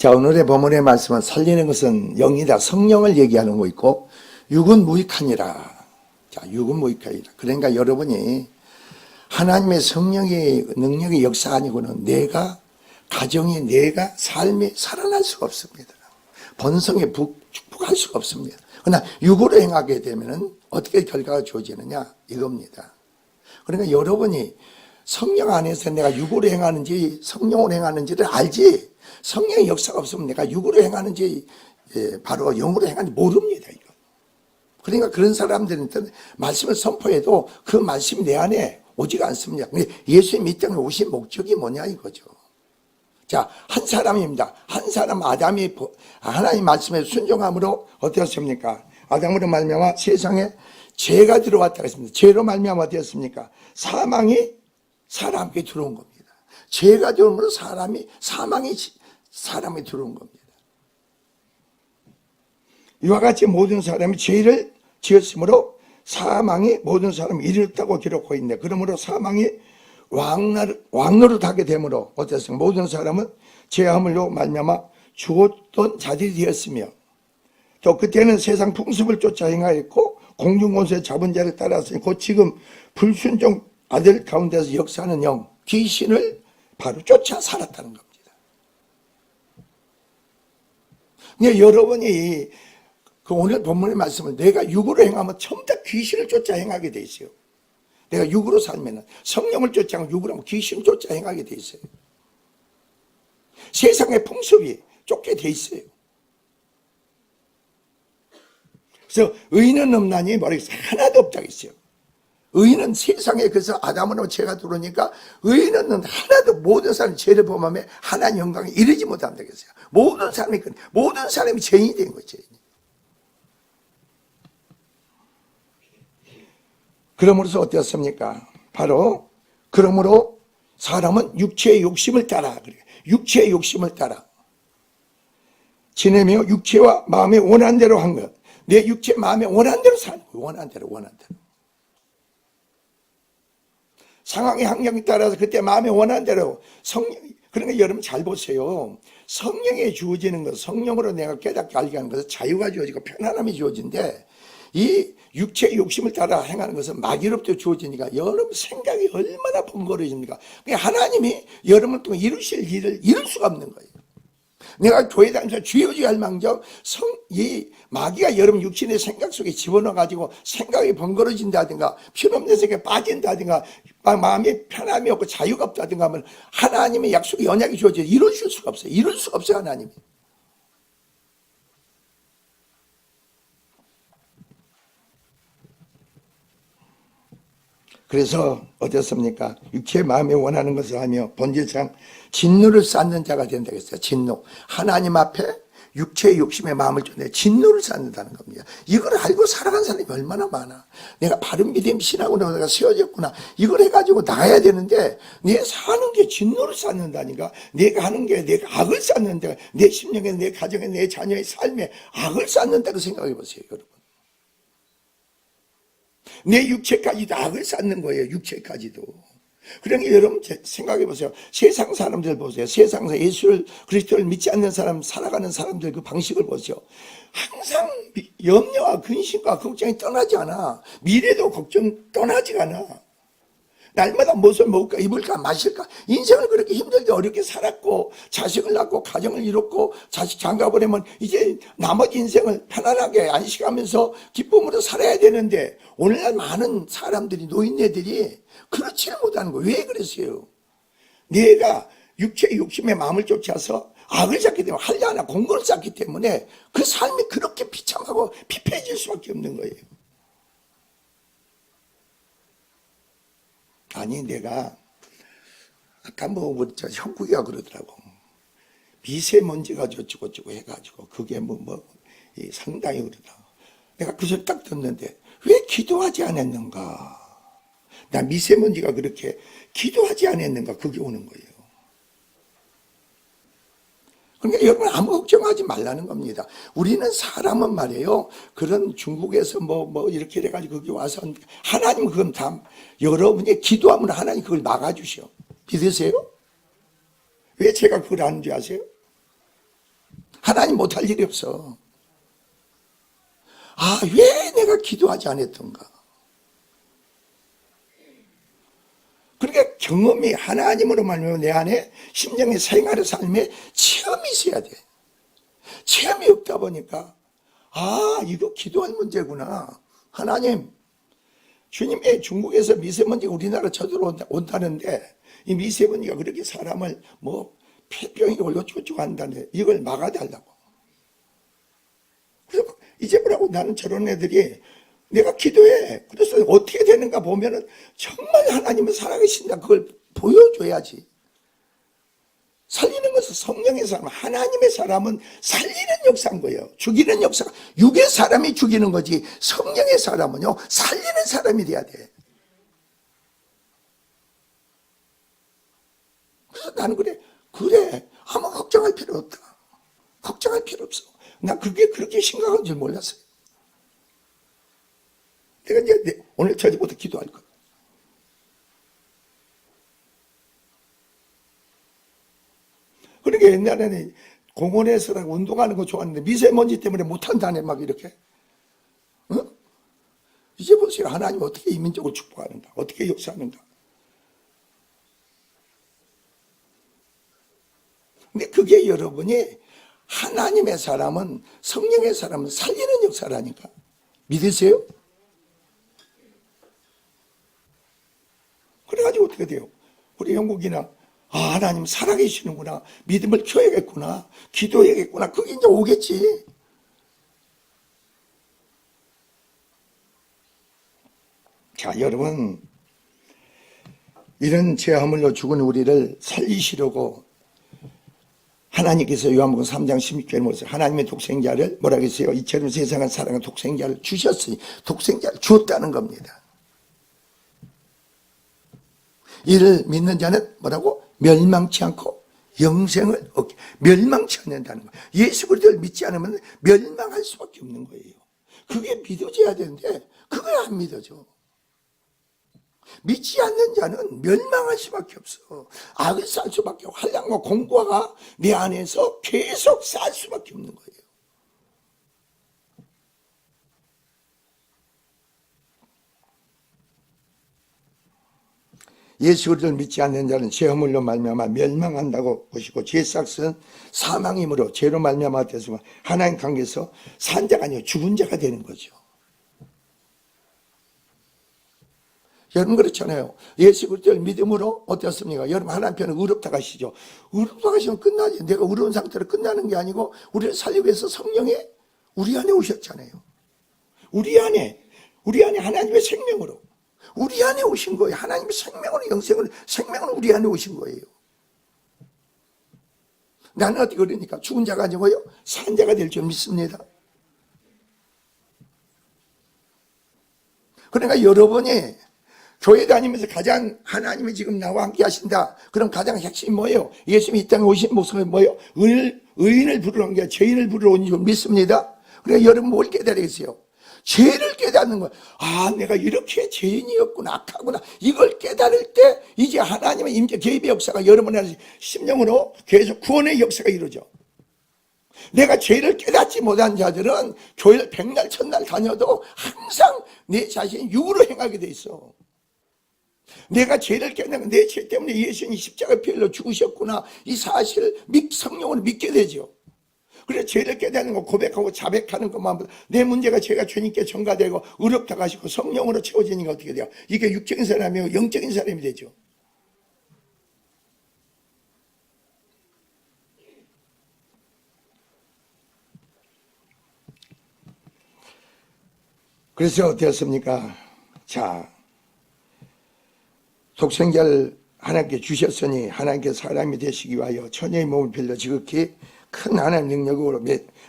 자, 오늘의 본문의 말씀은 살리는 것은 영이다. 성령을 얘기하는 거 있고, 육은 무익하니라. 자, 육은 무익하니라. 그러니까 여러분이 하나님의 성령의 능력의 역사 아니고는 내가, 가정이, 내가, 삶이 살아날 수가 없습니다. 본성에 축복할 수가 없습니다. 그러나 육으로 행하게 되면은 어떻게 결과가 주어지느냐? 이겁니다. 그러니까 여러분이 성령 안에서 내가 육으로 행하는지 성령으로 행하는지를 알지, 성령의 역사가 없으면 내가 육으로 행하는지 바로 영으로 행하는지 모릅니다. 이거. 그러니까 그런 사람들은 말씀을 선포해도 그 말씀이 내 안에 오지가 않습니다. 근데 예수님 이 땅에 오신 목적이 뭐냐 이거죠. 자, 한 사람입니다. 한 사람 아담이 하나님 말씀에 순종함으로 어떻습니까? 아담으로 말미암아 세상에 죄가 들어왔다 했습니다. 죄로 말미암아 어떻습니까? 사망이 사람에게 들어온 겁니다. 죄가 들어오므로 사망이 사람에 들어온 겁니다. 이와 같이 모든 사람이 죄를 지었으므로 사망이 모든 사람을 이르렀다고 기록하고 있네. 그러므로 사망이 왕노릇하게 되므로 어땠습니까? 모든 사람은 죄함으로 말미암아 죽었던 자들이 되었으며, 또 그때는 세상 풍습을 쫓아 행하였고 공중권세 잡은 자를 따라서 곧 지금 불순종 아들 가운데서 역사하는 영 귀신을 바로 쫓아 살았다는 겁니다. 근데 여러분이 그 오늘 본문의 말씀은 내가 육으로 행하면 전부 다 귀신을 쫓아 행하게 돼 있어요. 내가 육으로 살면 성령을 쫓아 하면 육으로 하면 귀신을 쫓아 행하게 돼 있어요. 세상의 풍습이 쫓게 돼 있어요. 그래서 의인은 없나니 뭐라겠어요? 하나도 없다고 했어요. 의인은 세상에, 그래서 아담으로 죄가 들어오니까 의인은 하나도, 모든 사람이 죄를 범하며 하나님 영광에 이르지 못한다고 했어요. 모든 사람이 죄인이 된 거죠. 그러므로서 어땠습니까? 바로 그러므로 사람은 육체의 욕심을 따라, 육체의 욕심을 따라 지내며 육체와 마음의 원한 대로 한 것, 내 육체 마음의 원한 대로 사는 거예요. 원한 대로. 상황의 환경에 따라서 그때 마음의 원한 대로 그러니까 여러분 잘 보세요. 성령에 주어지는 것, 성령으로 내가 깨닫게 알게 하는 것은 자유가 주어지고 편안함이 주어진데, 이 육체의 욕심을 따라 행하는 것은 마귀로부터 주어지니까 여러분 생각이 얼마나 번거로워집니까? 하나님이 여러분을 통해 이루실 일을 이룰 수가 없는 거예요. 내가 교회 다니면서 주여주여 할 망정 이 마귀가 여러분 육신의 생각 속에 집어넣어가지고 생각이 번거로워진다든가 필요없는 생각에 빠진다든가 마음에 편함이 없고 자유가 없다든가 하면 하나님의 약속의 언약이 주어져 이루실 수가 없어요. 이룰 수가 없어요. 하나님이. 그래서 어떻습니까? 육체의 마음에 원하는 것을 하며 본질상 진노를 쌓는 자가 된다고 했어요. 진노. 하나님 앞에 육체의 욕심의 마음을 쫓내 진노를 쌓는다는 겁니다. 이걸 알고 살아간 사람이 얼마나 많아. 내가 바른 믿음 신앙으로 내가 세워졌구나. 이걸 해가지고 나가야 되는데 내 사는 게 진노를 쌓는다니까. 내가 하는 게 내가 악을 쌓는데 내 심령에, 내 가정에, 내 자녀의 삶에 악을 쌓는다고 생각해 보세요. 여러분. 내 육체까지도 악을 쌓는 거예요. 육체까지도. 그러니까 여러분 생각해 보세요. 세상 사람들 보세요. 세상에서 예수를, 그리스도를 믿지 않는 사람, 살아가는 사람들 그 방식을 보세요. 항상 염려와 근심과 걱정이 떠나지 않아. 미래도 걱정 떠나지 않아. 날마다 무엇을 먹을까, 입을까, 마실까. 인생을 그렇게 힘들게 어렵게 살았고 자식을 낳고 가정을 이뤘고 자식 장가보내면 이제 나머지 인생을 편안하게 안식하면서 기쁨으로 살아야 되는데, 오늘날 많은 사람들이, 노인네들이 그렇지를 못하는 거예요. 왜 그랬어요? 내가 육체의 욕심의 마음을 쫓아서 악을 쌓기 때문에, 한량이나 공고를 쌓기 때문에 그 삶이 그렇게 비참하고 피폐해질 수밖에 없는 거예요. 아니, 내가 아까 저 형국이가 그러더라고. 미세먼지가 저쩌고저쩌고 해가지고 그게 상당히 그러다. 내가 그 소리 딱 듣는데 왜 기도하지 않았는가? 나 미세먼지가 그렇게 기도하지 않았는가? 그게 오는 거예요. 그러니까 여러분 아무 걱정하지 말라는 겁니다. 우리는 사람은 말이에요. 그런 중국에서 이렇게 해가지고 거기 와서 하나님 그건 다 여러분이 기도하면 하나님 그걸 막아주셔. 믿으세요? 왜 제가 그걸 하는지 아세요? 하나님 못할 일이 없어. 아, 왜 내가 기도하지 않았던가? 그러니까 경험이 하나님으로 말미암아 내 안에 심령의 생활의 삶에 체험이 있어야 돼. 체험이 없다 보니까 아, 이거 기도할 문제구나. 하나님, 주님의 중국에서 미세먼지가 우리나라 쳐들어온다는데 이 미세먼지가 그렇게 사람을 뭐 폐병이 올려주고 한다네. 이걸 막아달라고. 그래서 이제 뭐라고 나는 저런 애들이 내가 기도해. 그래서 어떻게 되는가 보면은 정말 하나님은 살아계신다. 그걸 보여줘야지. 살리는 것은 성령의 사람, 하나님의 사람은 살리는 역사인 거예요. 죽이는 역사가 육의 사람이 죽이는 거지 성령의 사람은요 살리는 사람이 돼야 돼. 그래서 나는 그래 아무 걱정할 필요 없다. 걱정할 필요 없어. 난 그게 그렇게 심각한 줄 몰랐어요. 내가 이제 오늘 저녁부터 기도할 거야. 그러니까 옛날에는 공원에서 운동하는 거 좋아하는데 미세먼지 때문에 못한다네 막 이렇게. 어? 이제 보세요. 하나님 어떻게 이민족을 축복하는가, 어떻게 역사하는가. 근데 그게 여러분이 하나님의 사람은, 성령의 사람은 살리는 역사라니까. 믿으세요? 그래가지고 어떻게 돼요? 우리 영국이나 아, 하나님 살아계시는구나. 믿음을 키워야겠구나. 기도해야겠구나. 그게 이제 오겠지. 자, 여러분, 이런 죄 허물로 죽은 우리를 살리시려고 하나님께서 요한복음 3장 16절에 뭐랬어요? 하나님의 독생자를 뭐라고 했어요? 이처럼 세상을 사랑한 독생자를 주셨으니 독생자를 주었다는 겁니다. 이를 믿는 자는 뭐라고? 멸망치 않고 영생을 얻게. 멸망치 않는다는 거예요. 예수 그리스도를 믿지 않으면 멸망할 수밖에 없는 거예요. 그게 믿어져야 되는데 그걸 안 믿어져. 믿지 않는 자는 멸망할 수밖에 없어. 악을 살 수밖에 없고 환난과 공고가 내 안에서 계속 살 수밖에 없는 거예요. 예수 그리스도를 믿지 않는 자는 죄 허물로 말미암아 멸망한다고 보시고 죄 삭은 사망이므로 죄로 말미암아 되서 하나님 관계에서 산 자가 아니고 죽은 자가 되는 거죠. 여러분 그렇잖아요. 예수 그리스도를 믿음으로 어떻습니까? 여러분 하나님 편에 의롭다 가시죠. 의롭다 가시면 끝나지. 내가 의로운 상태로 끝나는 게 아니고 우리를 살리기 위해서 성령이 우리 안에 오셨잖아요. 우리 안에 하나님의 생명으로 우리 안에 오신 거예요. 하나님의 생명으로 생명으로 우리 안에 오신 거예요. 나는 어떻게 그러니까 죽은 자가 아니고요 산 자가 될 줄 믿습니다. 그러니까 여러분이 교회 다니면서 가장 하나님이 지금 나와 함께 하신다. 그럼 가장 핵심이 뭐예요? 예수님이 이 땅에 오신 목적이 뭐예요? 의인을 부르러 온 게 아니라 죄인을 부르러 온 줄 믿습니다. 그러니까 여러분 뭘 깨달으세요? 죄를 깨닫는 거야. 아, 내가 이렇게 죄인이었구나, 악하구나. 이걸 깨달을 때 이제 하나님의 임재 개입의 역사가 여러분의 심령으로 계속 구원의 역사가 이루어져. 내가 죄를 깨닫지 못한 자들은 교회를 백날 천날 다녀도 항상 내 자신이 육으로 행하게 돼 있어. 내가 죄를 깨닫는 내 죄 때문에 예수님이 십자가 피 흘려 죽으셨구나. 이 사실을 성령으로 믿게 되죠. 그래서 죄를 깨닫는 거 고백하고 자백하는 것만 보다 내 문제가 죄가 주님께 전가되고 의롭다 가시고 성령으로 채워지니까 어떻게 돼요? 이게 육적인 사람이고 영적인 사람이 되죠. 그래서 어떻습니까? 자, 독생자를 하나님께 주셨으니 하나님께 사람이 되시기 위하여 천녀의 몸을 빌려 지극히 큰 하나님 능력으로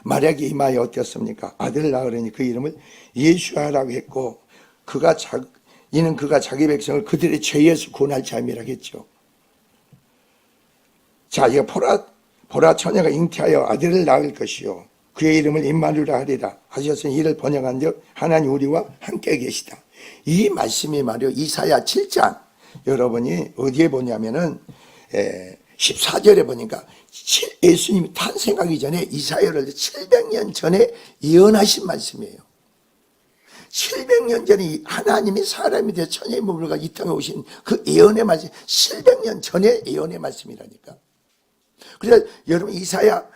마리아에게 임하여 어땠습니까? 아들을 낳으려니 그 이름을 예수아라고 했고 이는 그가 자기 백성을 그들의 죄에서 구원할 자임이라고 했죠. 자, 이거 보라 처녀가 잉태하여 아들을 낳을 것이요 그의 이름을 임마누엘이라 하리라 하셨으니 이를 번역한즉 하나님 우리와 함께 계시다. 이 말씀이 말이요 이사야 7장 여러분이 어디에 보냐면은 14절에 보니까 예수님이 탄생하기 전에 이사야를 700년 전에 예언하신 말씀이에요. 700년 전에 하나님이 사람이 되어 천의 몸을 가지고 이 땅에 오신 그 예언의 말씀, 700년 전에 예언의 말씀이라니까. 그래서 여러분 이사야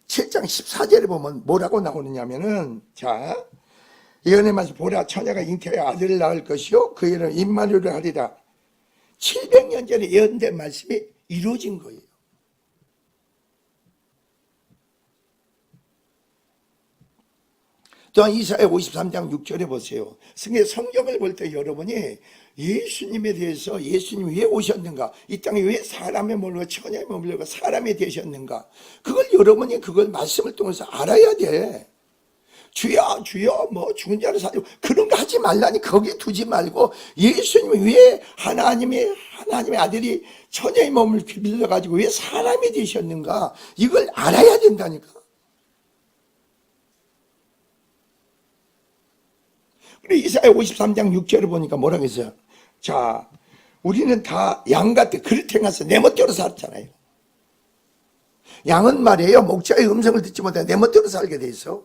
7장 14절에 보면 뭐라고 나오느냐면은, 자, 예언의 말씀, 보라 처녀가 잉태하여 아들을 낳을 것이요 그 이름 임마누엘을 하리라. 700년 전에 예언된 말씀이 이루어진 거예요. 또한 이사야 53장 6절에 보세요. 성경을 볼 때 여러분이 예수님에 대해서, 예수님이 왜 오셨는가, 이 땅에 왜 사람의 몸으로 처녀의 몸으로 사람이 되셨는가, 그걸 여러분이 그걸 말씀을 통해서 알아야 돼. 주여 주여 뭐 죽은 자를 살리고 그런 거 하지 말라니. 거기에 두지 말고 예수님이 왜 하나님의 아들이 처녀의 몸을 빌려가지고 왜 사람이 되셨는가, 이걸 알아야 된다니까. 그래 이사야 53장 6절을 보니까 뭐라고 했어요? 자, 우리는 다 양 같아 그릇 행해서 내 멋대로 살았잖아요. 양은 말이에요, 목자의 음성을 듣지 못해 내 멋대로 살게 돼 있어.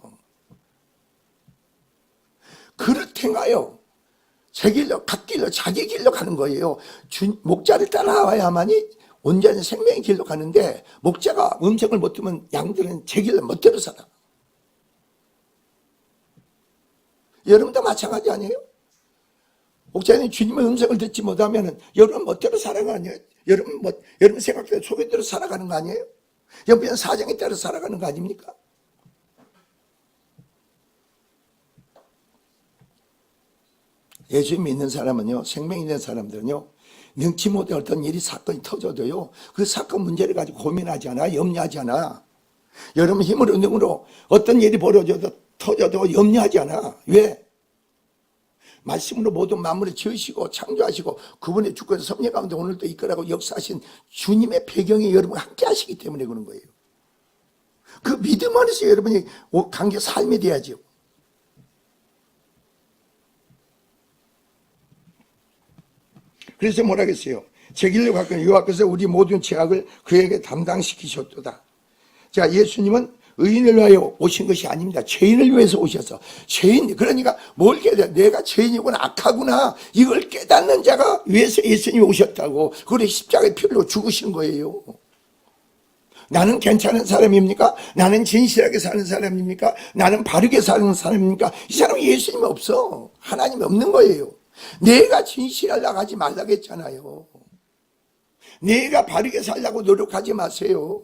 그릇 행하여 제 길로, 갓길로, 자기 길로 가는 거예요. 목자를 따라와야만이 온전히 생명의 길로 가는데, 목자가 음성을 못 듣면 양들은 제 길로 멋대로 살아. 여러분도 마찬가지 아니에요? 목자는 주님의 음성을 듣지 못하면 여러분 멋대로 살아가는 거 아니에요? 여러분 생각대로 소견대로 살아가는 거 아니에요? 옆에 사정에 따라 살아가는 거 아닙니까? 예수 믿는 사람은요, 생명 있는 사람들은요, 능치 못해 어떤 일이 사건이 터져도요, 그 사건 문제를 가지고 고민하지 않아, 염려하지 않아. 여러분 힘으로 능으로 어떤 일이 벌어져도 터져도 염려하지 않아. 왜? 말씀으로 모든 만물을 지으시고 창조하시고 그분의 주권의 섭리 가운데 오늘도 이끌어가고 역사하신 주님의 배경이 여러분 함께 하시기 때문에 그런 거예요. 그 믿음 안에서 여러분이 관계 삶이 돼야죠. 그래서 뭐라 했어요? 제 길로 가까이 여호와께서 우리 모든 죄악을 그에게 담당시키셨도다. 자, 예수님은 의인을 위하여 오신 것이 아닙니다. 죄인을 위해서 오셔서. 죄인, 그러니까 뭘 깨달아? 내가 죄인이구나, 악하구나, 이걸 깨닫는 자가 위해서 예수님이 오셨다고. 그래 십자가의 피로 죽으신 거예요. 나는 괜찮은 사람입니까? 나는 진실하게 사는 사람입니까? 나는 바르게 사는 사람입니까? 이 사람은 예수님이 없어. 하나님이 없는 거예요. 내가 진실하려고 하지 말라고 했잖아요. 내가 바르게 살려고 노력하지 마세요.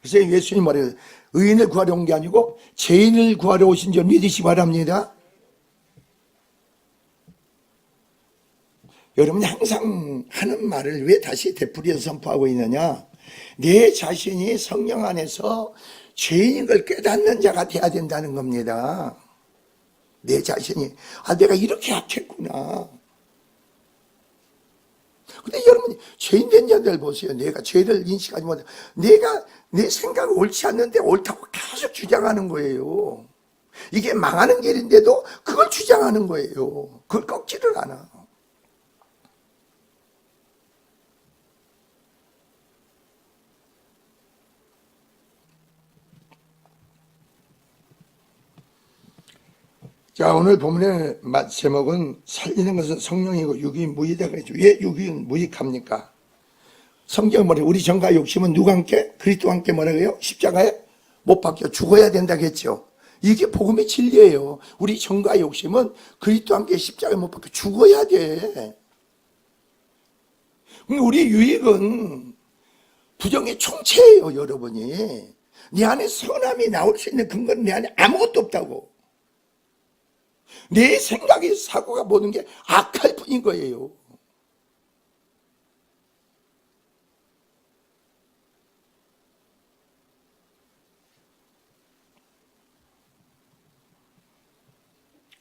그래서 예수님 말해요. 의인을 구하러 온 게 아니고 죄인을 구하러 오신 줄 믿으시기 바랍니다. 여러분이 항상 하는 말을 왜 다시 되풀이해서 선포하고 있느냐? 내 자신이 성령 안에서 죄인인 걸 깨닫는 자가 돼야 된다는 겁니다. 내 자신이, 아, 내가 이렇게 약했구나. 근데 여러분이 죄인 된 자들 보세요. 내가 죄를 인식하지 못해. 내가 내 생각이 옳지 않는데 옳다고 계속 주장하는 거예요. 이게 망하는 길인데도 그걸 주장하는 거예요. 그걸 꺾지를 않아. 자, 오늘 본문의 제목은 살리는 것은 성령이고 육이 무익이다 그랬죠. 왜 육이 무익합니까? 성경 뭐래요? 우리 정과 욕심은 누가 함께? 그리스도와 함께 뭐라고 해요? 십자가에 못 박혀 죽어야 된다고 했죠. 이게 복음의 진리예요. 우리 정과 욕심은 그리스도와 함께 십자가에 못 박혀 죽어야 돼. 우리 유익은 부정의 총체예요, 여러분이. 네 안에 선함이 나올 수 있는 근거는 내 안에 아무것도 없다고. 내 생각이 사고가 모든 게 악할 뿐인 거예요.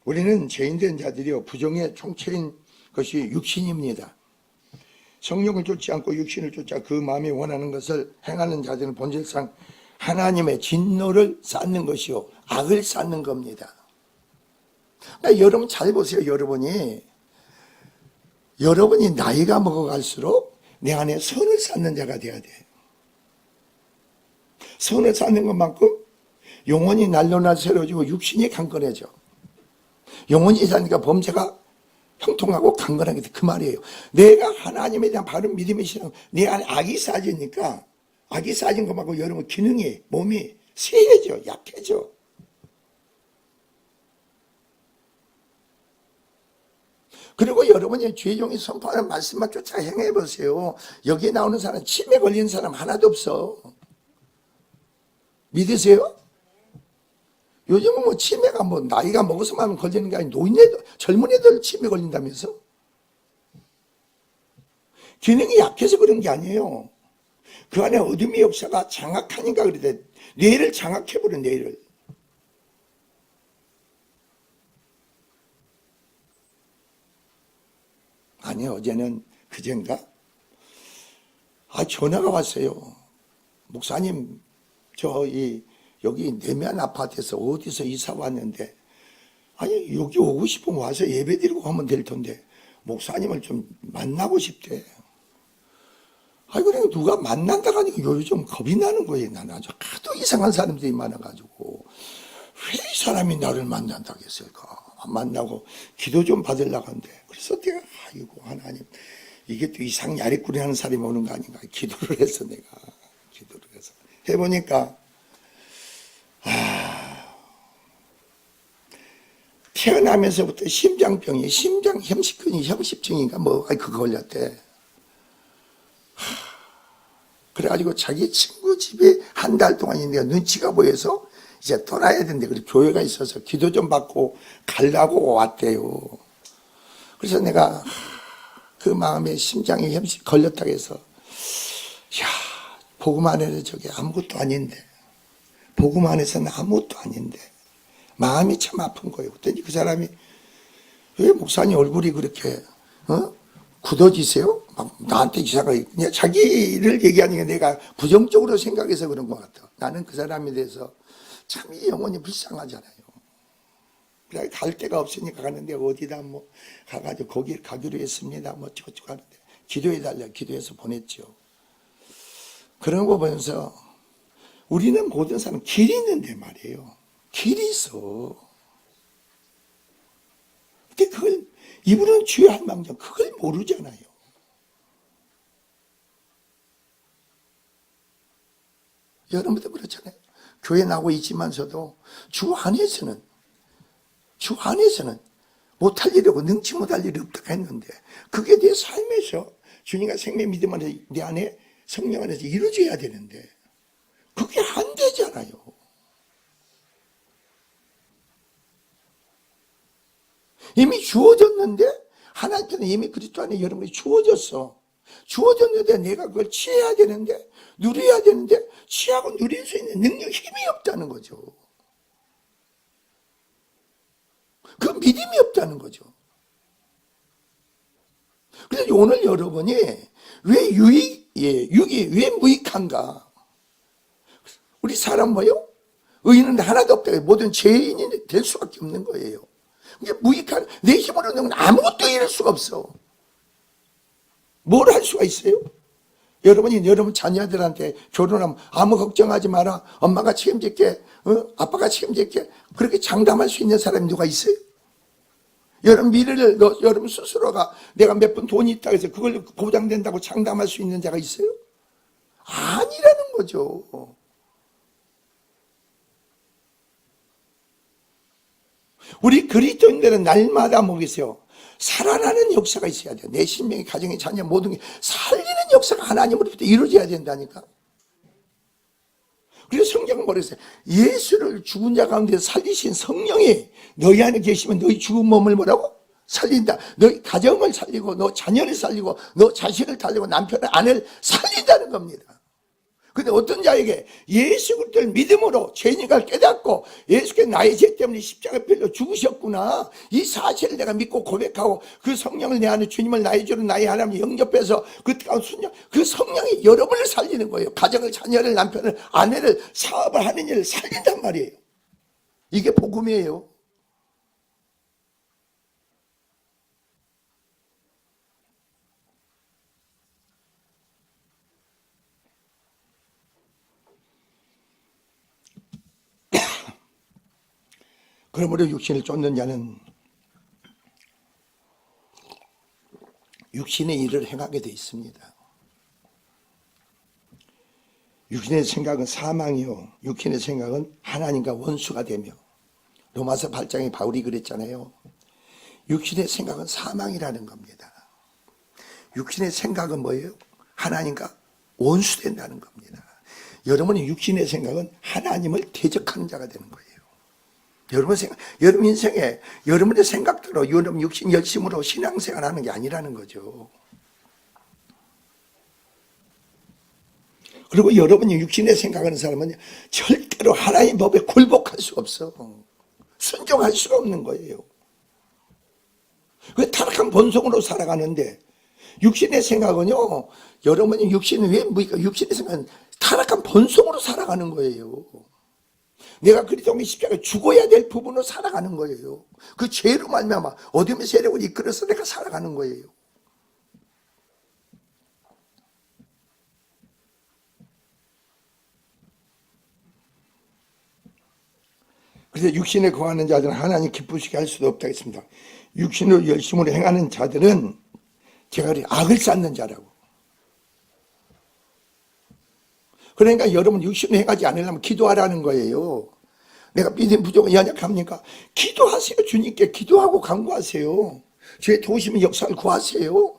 우리는 죄인된 자들이요 부정의 총체인 것이 육신입니다. 성령을 쫓지 않고 육신을 쫓아 그 마음이 원하는 것을 행하는 자들은 본질상 하나님의 진노를 쌓는 것이요 악을 쌓는 겁니다. 그러니까 여러분 잘 보세요. 여러분이 나이가 먹어갈수록 내 안에 선을 쌓는 자가 돼야 돼. 선을 쌓는 것만큼 영혼이 날로 새로워지고 육신이 강건해져. 영혼이 사니까 범죄가 형통하고 강건하게 돼. 그 말이에요. 내가 하나님에 대한 바른 믿음이 신앙, 내 안에 악이 쌓여지니까 악이 쌓인 것만큼 여러분 기능이, 몸이 쇠해져, 약해져. 그리고 여러분이 죄종이 선포하는 말씀만 쫓아 행해보세요. 여기에 나오는 사람, 치매 걸린 사람 하나도 없어. 믿으세요? 요즘은 뭐 치매가 뭐 나이가 먹어서만 걸리는 게 아니고 노인애들, 젊은 애들 치매 걸린다면서? 기능이 약해서 그런 게 아니에요. 그 안에 어둠의 역사가 장악하니까 그래. 뇌를 장악해버려, 뇌를. 아니, 어제는 그젠가? 전화가 왔어요. 목사님, 여기 내면 아파트에서 어디서 이사 왔는데, 아니, 여기 오고 싶으면 와서 예배 드리고 가면 될 텐데, 목사님을 좀 만나고 싶대. 그래, 누가 만난다 하니까 요즘 겁이 나는 거예요. 나는 아주 하도 이상한 사람들이 많아가지고. 왜 이 사람이 나를 만난다겠을까? 만나고 기도 좀 받으려고 한대. 그래서 내가, 아이고, 하나님, 이게 또 이상 야리꾸리 하는 사람이 오는 거 아닌가. 기도를 해서 해보니까, 태어나면서부터 심장병이, 협심증인가 그거 걸렸대. 그래가지고 자기 친구 집에 한 달 동안 있는데 눈치가 보여서 이제 떠나야 되는데, 그래 교회가 있어서 기도 좀 받고 가려고 왔대요. 그래서 내가 그 마음에 심장에 협심 걸렸다고 해서, 복음 안에는 저게 아무것도 아닌데, 복음 안에서는 아무것도 아닌데, 마음이 참 아픈 거예요. 그랬더니 그 사람이, 왜 목사님 얼굴이 그렇게 굳어지세요? 막 나한테 이상하게 그냥 자기를 얘기하니까 내가 부정적으로 생각해서 그런 것 같아. 나는 그 사람에 대해서 참 이 영혼이 불쌍하잖아요. 그래 갈 데가 없으니까 가는데 어디다 뭐 가가지고 거기 가기로 했습니다. 뭐 어쩌고저쩌고 하는데 기도해달라 기도해서 보냈죠. 그런 거 보면서 우리는 모든 사람 길이 있는데 말이에요. 길이 있어. 근데 그걸 이분은 주의할 망정 그걸 모르잖아요. 여러분도 그렇잖아요. 교회 나오고 있지만서도 주 안에서는 못할 일이고 능치 못할 일이 없다고 했는데 그게 내 삶에서 주님과 생명 믿음 안에서 내 안에 성령 안에서 이루어져야 되는데 그게 안 되잖아요. 이미 주어졌는데 하나님께는 이미 그리스도 안에 여러분이 주어졌어. 주어졌는데 내가 그걸 취해야 되는데 누려야 되는데 취하고 누릴 수 있는 능력 힘이 없다는 거죠. 그 믿음이 없다는 거죠. 그래서 오늘 여러분이 왜 육이 왜 무익한가? 우리 사람 뭐요? 의인은 하나도 없다. 모든 죄인이 될 수밖에 없는 거예요. 이게 무익한 내 힘으로는 아무것도 이룰 수가 없어. 뭘 할 수가 있어요? 여러분이 여러분 자녀들한테 결혼하면 아무 걱정하지 마라. 엄마가 책임질게. 아빠가 책임질게. 그렇게 장담할 수 있는 사람이 누가 있어요? 여러분 미래를 여러분 스스로가 내가 몇 푼 돈이 있다고 해서 그걸 보장된다고 장담할 수 있는 자가 있어요? 아니라는 거죠. 우리 그리스도인들은 날마다 뭐겠어요? 살아나는 역사가 있어야 돼요. 내 신명이 가정이 자녀 모든 게 살리는 역사가 하나님으로부터 이루어져야 된다니까. 그래서 성경은 뭐랬어요? 예수를 죽은 자 가운데 살리신 성령이 너희 안에 계시면 너희 죽은 몸을 뭐라고? 살린다. 너희 가정을 살리고 너 자녀를 살리고 너 자식을 살리고 남편을 아내를 살린다는 겁니다. 근데 어떤 자에게 예수 그리스도를 믿음으로 죄인을 깨닫고 예수께서 나의 죄 때문에 십자가 빌려 죽으셨구나 이 사실을 내가 믿고 고백하고 그 성령을 내 안에 주님을 나의 주로 나의 하나님 영접해서 그 성령이 여러분을 살리는 거예요. 가정을 자녀를 남편을 아내를 사업을 하는 일을 살린단 말이에요. 이게 복음이에요. 그러므로 육신을 쫓는 자는 육신의 일을 행하게 돼 있습니다. 육신의 생각은 사망이요, 육신의 생각은 하나님과 원수가 되며, 로마서 8장에 바울이 그랬잖아요. 육신의 생각은 사망이라는 겁니다. 육신의 생각은 뭐예요? 하나님과 원수된다는 겁니다. 여러분의 육신의 생각은 하나님을 대적하는 자가 되는 거예요. 여러분 인생에 여러분의 생각대로 여러분 육신 열심으로 신앙생활 하는 게 아니라는 거죠. 그리고 여러분이 육신의 생각하는 사람은 절대로 하나님의 법에 굴복할 수가 없어. 순종할 수가 없는 거예요. 그 타락한 본성으로 살아가는데, 육신의 생각은요, 여러분이 육신은 왜 뭡니까? 육신의 생각은 타락한 본성으로 살아가는 거예요. 내가 그리스도의 십자가에 죽어야 될 부분으로 살아가는 거예요. 그 죄로 말미암아 어둠의 세력을 이끌어서 내가 살아가는 거예요. 그래서 육신에 거하는 자들은 하나님 기쁘시게 할 수도 없다 했습니다. 육신으로 열심으로 행하는 자들은 제가 그래 악을 쌓는 자라고. 그러니까 여러분 육신으로 행하지 않으려면 기도하라는 거예요. 내가 믿음 부족은 연약합니까? 기도하세요. 주님께 기도하고 간구하세요. 죄 도우시면 역사를 구하세요.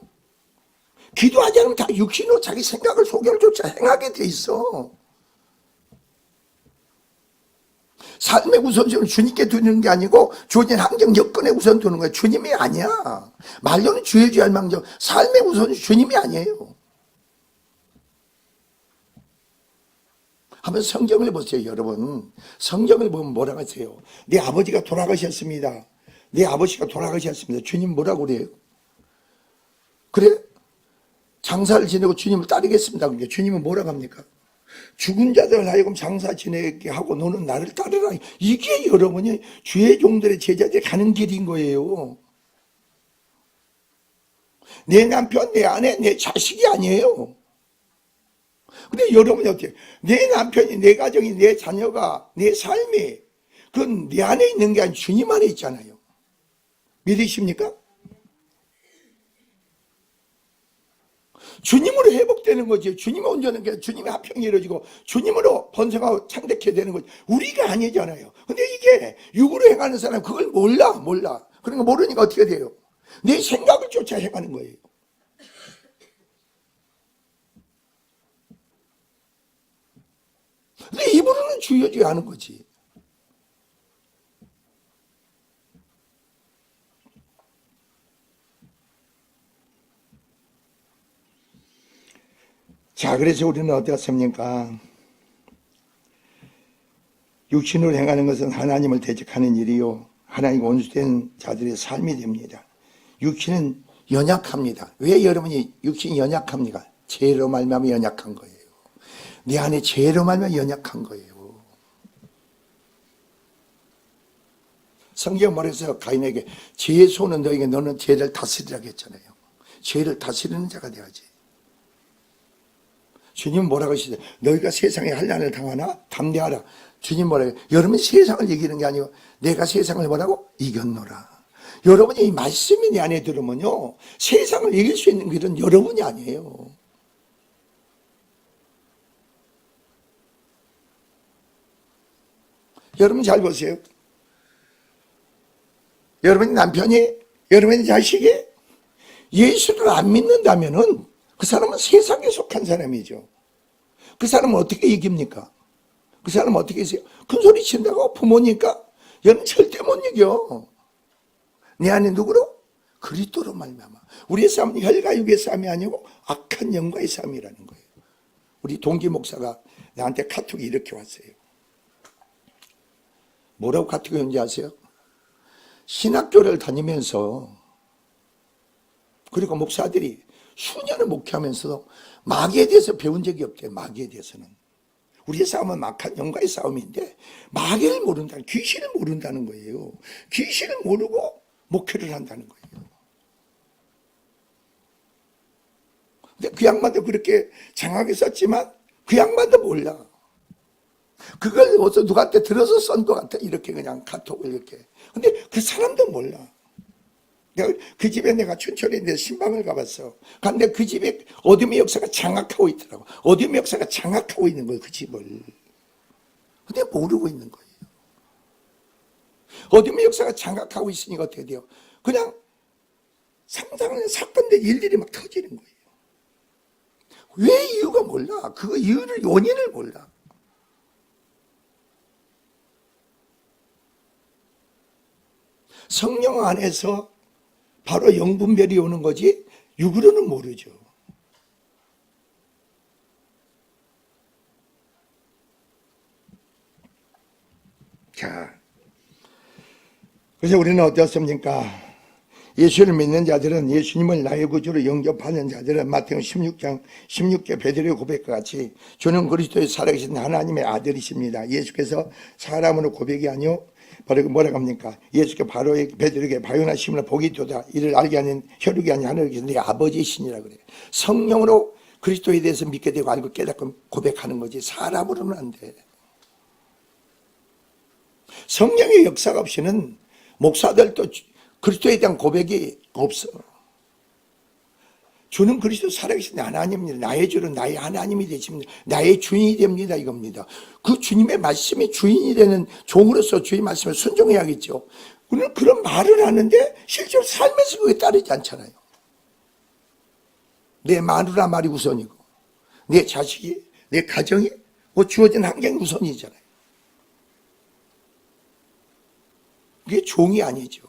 기도하지 않으면 다 육신으로 자기 생각을 소견조차 행하게 돼 있어. 삶의 우선순위를 주님께 두는 게 아니고 주어진 환경 여건에 우선 두는 거야. 주님이 아니야. 말로는 주의 할망정, 삶의 우선순위 주님이 아니에요. 한번 성경을 보세요, 여러분. 성경을 보면 뭐라고 하세요? 내 아버지가 돌아가셨습니다. 내 아버지가 돌아가셨습니다. 주님 뭐라고 그래요? 그래? 장사를 지내고 주님을 따르겠습니다. 그러니까 주님은 뭐라고 합니까? 죽은 자들 하여금 장사 지내게 하고 너는 나를 따르라. 이게 여러분이 주의 종들의 제자들이 가는 길인 거예요. 내 남편, 내 아내, 내 자식이 아니에요. 근데 여러분이 어떻게, 내 남편이, 내 가정이, 내 자녀가, 내 삶이 그건 내 안에 있는 게 아니라 주님 안에 있잖아요. 믿으십니까? 주님으로 회복되는 거지. 주님이 온전한 게 주님의 합평이 이루어지고 주님으로 번성하고 창대케 되는 거지. 우리가 아니잖아요. 근데 이게 육으로 행하는 사람은 그걸 몰라. 그러니까 모르니까 어떻게 돼요? 내 생각을 쫓아 행하는 거예요. 근데 입으로는 주여지게 하는 거지. 자, 그래서 우리는 어떻습니까? 육신으로 행하는 것은 하나님을 대적하는 일이요, 하나님 원수된 자들의 삶이 됩니다. 육신은 연약합니다. 왜 여러분이 육신이 연약합니까? 죄로 말미암아 연약한 거예요. 내 안에 죄로 말미암아 연약한 거예요. 성경 말해서 가인에게 죄의 손은 너에게, 너는 죄를 다스리라고 했잖아요. 죄를 다스리는 자가 돼야지. 주님 뭐라고 하시죠? 너희가 세상에 환난을 당하나 담대하라. 주님 뭐라고 해요? 여러분이 세상을 이기는 게 아니고 내가 세상을 뭐라고? 이겼노라. 여러분이 이 말씀이 내 안에 들으면요, 세상을 이길 수 있는 길은 여러분이 아니에요. 여러분 잘 보세요. 여러분의 남편이, 여러분의 자식이 예수를 안 믿는다면은 그 사람은 세상에 속한 사람이죠. 그 사람은 어떻게 이깁니까? 그 사람은 어떻게 있어요? 큰 소리 친다고 부모니까 여러분 절대 못 이겨. 내 안에 누구로? 그리스도로 말미암아. 우리의 싸움은 혈과 육의 싸움이 아니고 악한 영과의 싸움이라는 거예요. 우리 동기 목사가 나한테 카톡이 이렇게 왔어요. 뭐라고 카톡이 온지 아세요? 신학교를 다니면서, 그리고 목사들이 수년을 목회하면서도 마귀에 대해서 배운 적이 없대요. 마귀에 대해서는. 우리의 싸움은 막한 영과의 싸움인데 마귀를 모른다는, 귀신을 모른다는 거예요. 귀신을 모르고 목회를 한다는 거예요. 근데 그 양반도 그렇게 장하게 썼지만 그 양반도 몰라. 그걸 어디서 누구한테 들어서 쓴 것 같아. 이렇게 그냥 카톡을 이렇게. 근데 그 사람도 몰라. 그 집에 내가 춘천에 신방을 가봤어. 근데 그 집에 어둠의 역사가 장악하고 있더라고. 어둠의 역사가 장악하고 있는 거예요, 그 집을. 근데 모르고 있는 거예요. 어둠의 역사가 장악하고 있으니까 어떻게 돼요? 그냥 상상하는 사건들 일들이 막 터지는 거예요. 왜 이유가 몰라? 그 이유를, 원인을 몰라. 성령 안에서 바로 영분별이 오는 거지 육으로는 모르죠. 자, 그래서 우리는 어떻습니까? 예수를 믿는 자들은, 예수님을 나의 구주로 영접하는 자들은 마태복음 16장 16절 베드로의 고백과 같이 주는 그리스도의 살아계신 하나님의 아들이십니다. 예수께서 사람으로 고백이 아니요 바로 뭐라고 합니까? 예수께 바로 베드로에게 바요나 시므나 복이 도다 이를 알게 하는 혈육이 아닌 하늘에 계신 네 아버지이시니라 그래요. 성령으로 그리스도에 대해서 믿게 되고 알고 깨닫고 고백하는 거지 사람으로는 안 돼. 성령의 역사가 없이는 목사들도 그리스도에 대한 고백이 없어. 주는 그리스도 살아계신 하나님입니다. 나의 주는 나의 하나님이 되십니다. 나의 주인이 됩니다. 이겁니다. 그 주님의 말씀이 주인이 되는 종으로서 주의 말씀을 순종해야겠죠. 우리는 그런 말을 하는데 실제로 삶에서 그게 따르지 않잖아요. 내 마누라 말이 우선이고 내 자식이, 내 가정이, 주어진 환경이 우선이잖아요. 그게 종이 아니죠.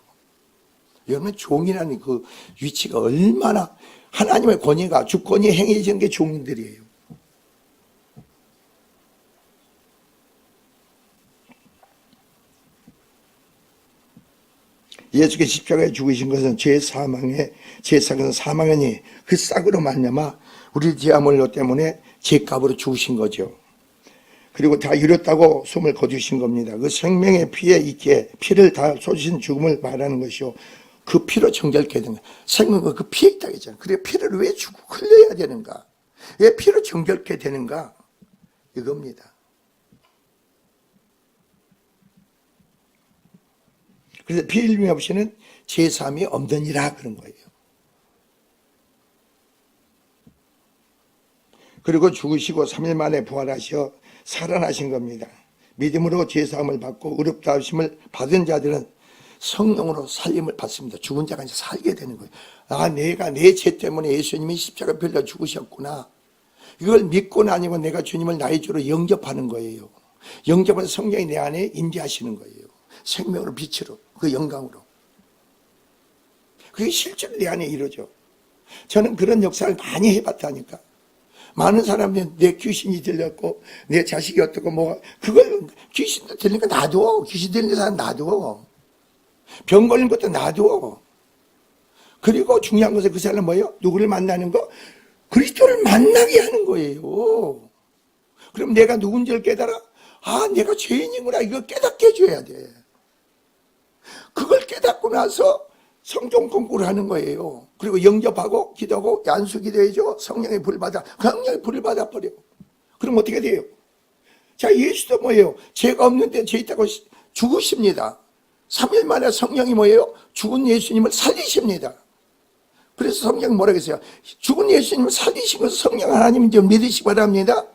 여러분, 종이라는 그 위치가 얼마나 하나님의 권위가, 주권이 행해지는 게 종들이에요. 예수께서 십자가에 죽으신 것은 죄 사상은 사망이니 그 싹으로 말미암아 우리 죄아물로 때문에 죄값으로 죽으신 거죠. 그리고 다 이뤘다고 숨을 거두신 겁니다. 그 생명의 피에 있기에 피를 다 쏟으신 죽음을 말하는 것이요. 그 피로 정결케 되는 거예요. 생명은 그 피에 있다고 했잖아요. 그래 피를 왜 주고 흘려야 되는가? 왜 피로 정결케 되는가? 이겁니다. 그래서 피 흘림이 없이는 제3이 없느니라 그런 거예요. 그리고 죽으시고 3일 만에 부활하셔 살아나신 겁니다. 믿음으로 제사함을 받고 의롭다하심을 받은 자들은 성령으로 살림을 받습니다. 죽은 자가 이제 살게 되는 거예요. 아, 내가 내 죄 때문에 예수님이 십자가 빌려 죽으셨구나. 이걸 믿고 나니면 내가 주님을 나의 주로 영접하는 거예요. 영접은 성령이 내 안에 임재하시는 거예요. 생명으로, 빛으로, 그 영광으로. 그게 실제로 내 안에 이루어져. 저는 그런 역사를 많이 해봤다니까. 많은 사람들이 내 귀신이 들렸고 내 자식이 어떻고 뭐가, 그걸 귀신도 들리니까 놔둬. 귀신 들리는 사람 놔둬. 병 걸린 것도 놔둬. 그리고 중요한 것은 그 사람은 뭐예요? 누구를 만나는 거? 그리스도를 만나게 하는 거예요. 그럼 내가 누군지를 깨달아? 아, 내가 죄인이구나. 이걸 깨닫게 해줘야 돼. 그걸 깨닫고 나서 성종 공부를 하는 거예요. 그리고 영접하고 기도하고 안수 기도해줘. 성령의 불 받아. 성령의 불을 받아버려. 그럼 어떻게 돼요? 자, 예수도 뭐예요? 죄가 없는데 죄 있다고 죽으십니다. 3일 만에 성령이 뭐예요? 죽은 예수님을 살리십니다. 그래서 성경이 뭐라고 했어요? 죽은 예수님을 살리신 것은 성령 하나님인 줄 믿으시기 바랍니다.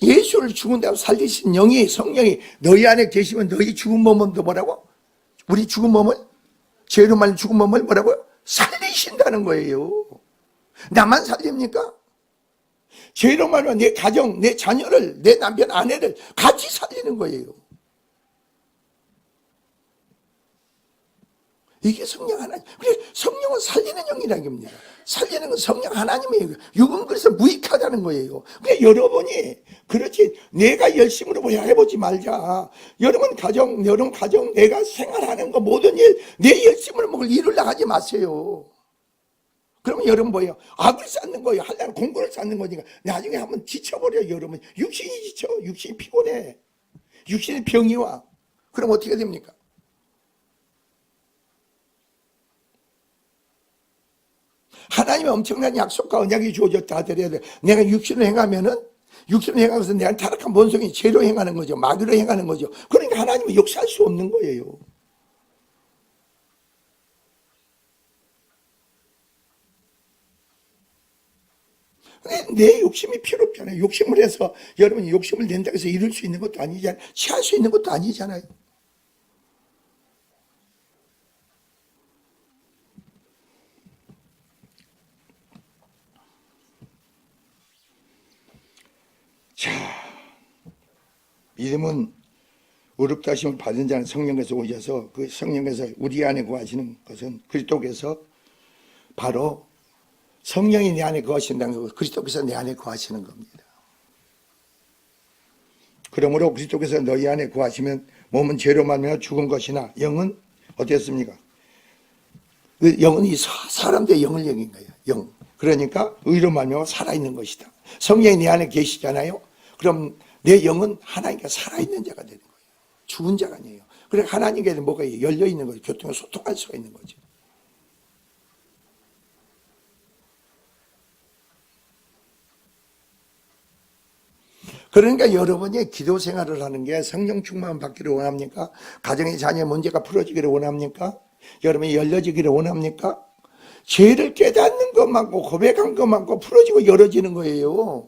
예수를 죽은 다음 살리신 영이, 성령이 너희 안에 계시면 너희 죽은 몸은 또 뭐라고? 우리 죽은 몸을, 죄로 말린 죽은 몸을 뭐라고요? 살리신다는 거예요. 나만 살립니까? 죄로 말하면 내 가정, 내 자녀를, 내 남편, 아내를 같이 살리는 거예요. 이게 성령 하나님. 그래, 성령은 살리는 영이라는 겁니다. 살리는 건 성령 하나님이에요. 육은 그래서 무익하다는 거예요. 그래, 여러분이, 그렇지, 내가 열심으로 해보지 말자. 여러분 가정, 내가 생활하는 거, 모든 일, 내 열심으로 뭘 이루려고 하지 마세요. 그러면 여러분 뭐예요? 악을 쌓는 거예요. 하려면 공부를 쌓는 거니까. 나중에 한번 지쳐버려요, 여러분. 육신이 지쳐. 육신이 피곤해. 육신이 병이 와. 그럼 어떻게 됩니까? 하나님의 엄청난 약속과 언약이 주어졌다 하더라도 내가 육신을 행하면은 육신으로 행하면서 내 안에 타락한 본성이 죄로 행하는 거죠. 마귀로 행하는 거죠. 그러니까 하나님은 역사할 수 없는 거예요. 내 욕심이 필요 없잖아요. 욕심을 해서 여러분이 욕심을 낸다고 해서 이룰 수 있는 것도 아니잖아요. 취할 수 있는 것도 아니잖아요. 자, 믿음은 어렵다 하심을 받은 자는 성령께서 오셔서 그 성령께서 우리 안에 거하시는 것은 그리스도께서 바로 성령이 내 안에 거하신다는 거고 그리스도께서 내 안에 거하시는 겁니다. 그러므로 그리스도께서 너희 안에 거하시면 몸은 죄로 말미암아 죽은 것이나 영은 어땠습니까? 그 영은 이 사람들의 영을 얘기한 거예요. 영. 그러니까 의로 말미암아 살아있는 것이다. 성령이 내 안에 계시잖아요. 그럼 내 영은 하나님과 살아있는 자가 되는 거예요. 죽은 자가 아니에요. 그래 하나님께 뭐가 열려있는 거죠. 교통에 소통할 수가 있는 거죠. 그러니까 여러분이 기도 생활을 하는 게 성령 충만을 받기를 원합니까? 가정의 자녀 문제가 풀어지기를 원합니까? 여러분이 열려지기를 원합니까? 죄를 깨닫는 것만고 고백한 것만고 풀어지고 열어지는 거예요.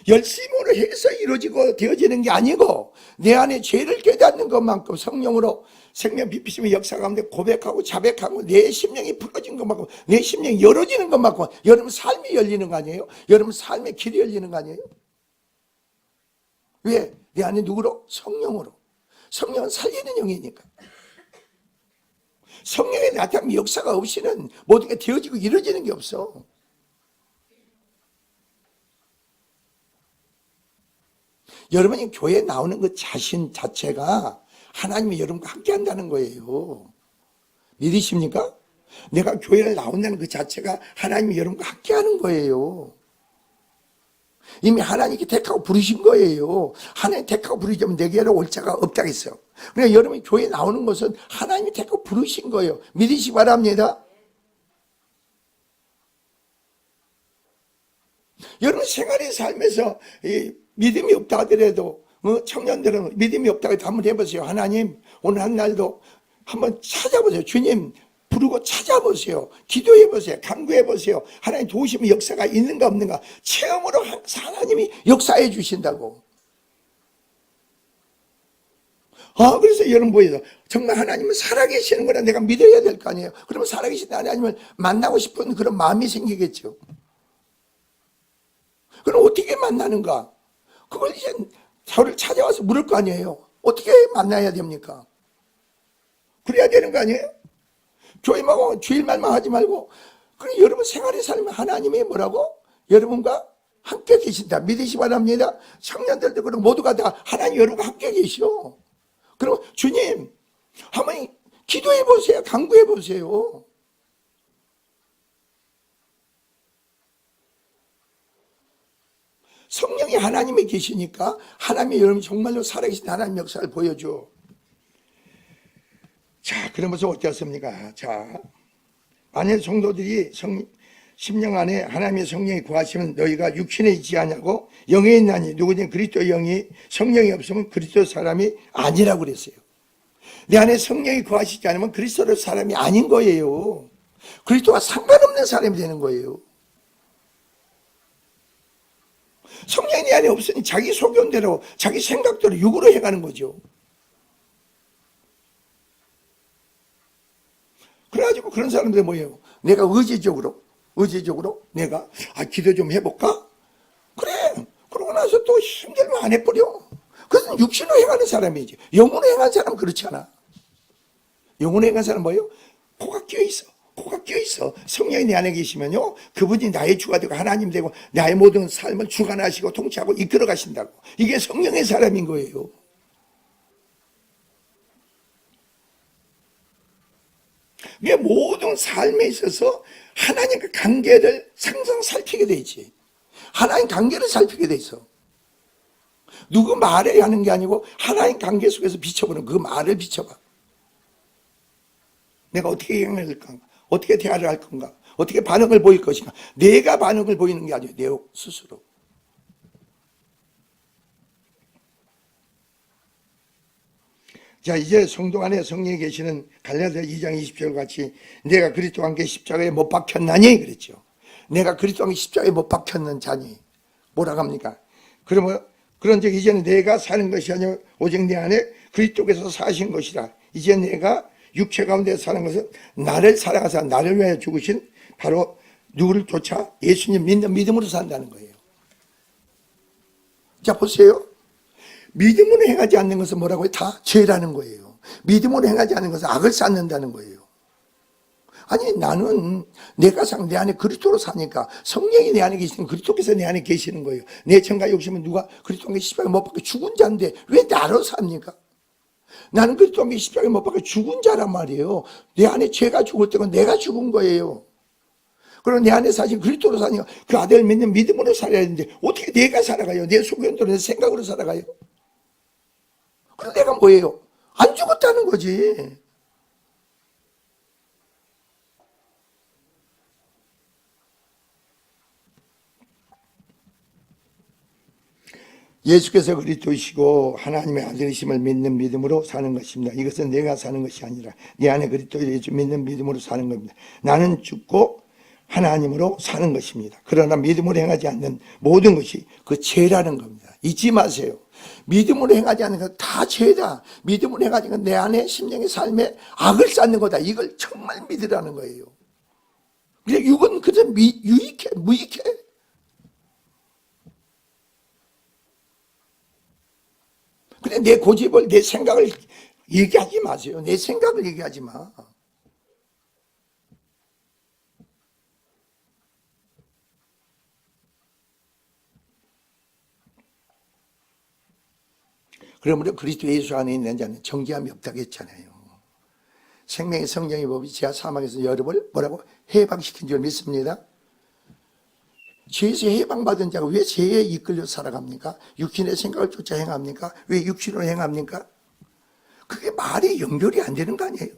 열심으로 해서 이루어지고 되어지는 게 아니고 내 안에 죄를 깨닫는 것만큼 성령으로 생명 비피심의 역사 가운데 고백하고 자백하고 내 심령이 풀어진 것만큼 내 심령이 열어지는 것만큼 여러분 삶이 열리는 거 아니에요? 여러분 삶의 길이 열리는 거 아니에요? 왜? 내 안에 누구로? 성령으로. 성령은 살리는 영이니까. 성령의 나타난 역사가 없이는 모든 게 되어지고 이루어지는 게 없어. 여러분이 교회에 나오는 그 자신 자체가 하나님이 여러분과 함께 한다는 거예요. 믿으십니까? 내가 교회를 나온다는 그 자체가 하나님이 여러분과 함께 하는 거예요. 이미 하나님께 택하고 부르신 거예요. 하나님 택하고 부르자면 내게로 올 자가 없다고 했어요. 그러니까 여러분이 교회에 나오는 것은 하나님이 택하고 부르신 거예요. 믿으시기 바랍니다. 여러분 생활의 삶에서 믿음이 없다 하더라도 청년들은 믿음이 없다고 해도 한번 해보세요. 하나님 오늘 한 날도 한번 찾아보세요. 주님 부르고 찾아보세요. 기도해보세요. 간구해보세요. 하나님 도우심의 역사가 있는가 없는가 체험으로 하나님이 역사해 주신다고. 그래서 여러분 보여서 정말 하나님은 살아계시는 거라 내가 믿어야 될 거 아니에요. 그러면 살아계신 하나님을 만나고 싶은 그런 마음이 생기겠죠. 그럼 어떻게 만나는가? 그걸 이제 저를 찾아와서 물을 거 아니에요. 어떻게 만나야 됩니까? 그래야 되는 거 아니에요? 교회만 주일말만 하지 말고 그럼 여러분 생활의 삶에 하나님이 뭐라고? 여러분과 함께 계신다. 믿으시 바랍니다. 청년들도 그럼 모두가 다 하나님 여러분과 함께 계시오. 그럼 주님 한번 기도해 보세요. 간구해 보세요. 성령이 하나님이 계시니까 하나님이 여러분 정말로 살아계신 하나님 역사를 보여줘. 자, 그러면서 어떻습니까? 자, 만일 성도들이 심령 안에 하나님의 성령이 거하시면 너희가 육신에 있지 않냐고 영에 있나니 누구든 그리스도의 영이 성령이 없으면 그리스도 사람이 아니라고 그랬어요. 내 안에 성령이 거하시지 않으면 그리스도 사람이 아닌 거예요. 그리스도와 상관없는 사람이 되는 거예요. 성령이 내 안에 없으니 자기 소견대로 자기 생각대로 육으로 해가는 거죠. 그래가지고 그런 사람들이 뭐예요? 내가 의지적으로 내가 기도 좀 해볼까? 그래. 그러고 나서 또 힘들면 안 해버려. 그것은 육신으로 행하는 사람이지. 영으로 행하는 사람은 그렇지 않아. 영으로 행하는 사람은 뭐예요? 코가 끼어있어. 성령이 내 안에 계시면요 그분이 나의 주가 되고 하나님 되고 나의 모든 삶을 주관하시고 통치하고 이끌어 가신다고. 이게 성령의 사람인 거예요. 내 모든 삶에 있어서 하나님과 관계를 항상 살피게 되지. 하나님 관계를 살피게 돼 있어. 누구 말에 하는 게 아니고 하나님 관계 속에서 비춰보는 그 말을 비춰봐. 내가 어떻게 행할 건가? 어떻게 대화를 할 건가? 어떻게 반응을 보일 것인가? 내가 반응을 보이는 게 아니에요. 내 스스로. 자, 이제 성도 안에 성령이 계시는 갈라디아 2장 20절 같이 내가 그리스도와 함께 십자가에 못 박혔나니 그랬죠. 내가 그리스도와 함께 십자가에 못 박혔는 자니 뭐라고 합니까? 그러면 그런즉 이제는 내가 사는 것이 아니라 오직 내 안에 그리스도께서 사신 것이라. 이제 내가 육체 가운데 사는 것은 나를 사랑하사 나를 위하여 죽으신 바로 누구를 쫓아 예수님 믿는 믿음으로 산다는 거예요. 자, 보세요. 믿음으로 행하지 않는 것은 뭐라고요? 다 죄라는 거예요. 믿음으로 행하지 않는 것은 악을 쌓는다는 거예요. 아니, 나는 내가 내 안에 그리스도로 사니까 성령이 내 안에 계시는 그리스도께서 내 안에 계시는 거예요. 내 정과 욕심은 누가 그리스도께 십자가에 못 박혀 죽은 자인데 왜 나로 삽니까? 나는 그리스도께 십자가에 못 박혀 죽은 자란 말이에요. 내 안에 죄가 죽을 때는 내가 죽은 거예요. 그리고 내 안에 사실 그리스도로 사니까 그 아들을 믿는 믿음으로 살아야 되는데 어떻게 내가 살아가요? 내 소견대로 내 생각으로 살아가요? 그럼 내가 뭐예요? 안 죽었다는 거지. 예수께서 그리스도이시고 하나님의 아들이심을 믿는 믿음으로 사는 것입니다. 이것은 내가 사는 것이 아니라 내 안에 그리스도를 믿는 믿음으로 사는 겁니다. 나는 죽고 하나님으로 사는 것입니다. 그러나 믿음으로 행하지 않는 모든 것이 그 죄라는 겁니다. 잊지 마세요. 믿음으로 행하지 않는 것 다 죄다. 믿음으로 행하지 않는 것 내 안에 심령의 삶에 악을 쌓는 거다. 이걸 정말 믿으라는 거예요. 근데 육은 그저 유익해, 무익해. 근데 내 고집을, 내 생각을 얘기하지 마세요. 내 생각을 얘기하지 마. 그러므로 그리스도 예수 안에 있는 자는 정죄함이 없다고 했잖아요. 생명의 성령의 법이 지하 사막에서 여러분을 뭐라고? 해방시킨 줄 믿습니다. 죄에서 해방받은 자가 왜 죄에 이끌려 살아갑니까? 육신의 생각을 쫓아 행합니까? 왜 육신으로 행합니까? 그게 말이 연결이 안 되는 거 아니에요?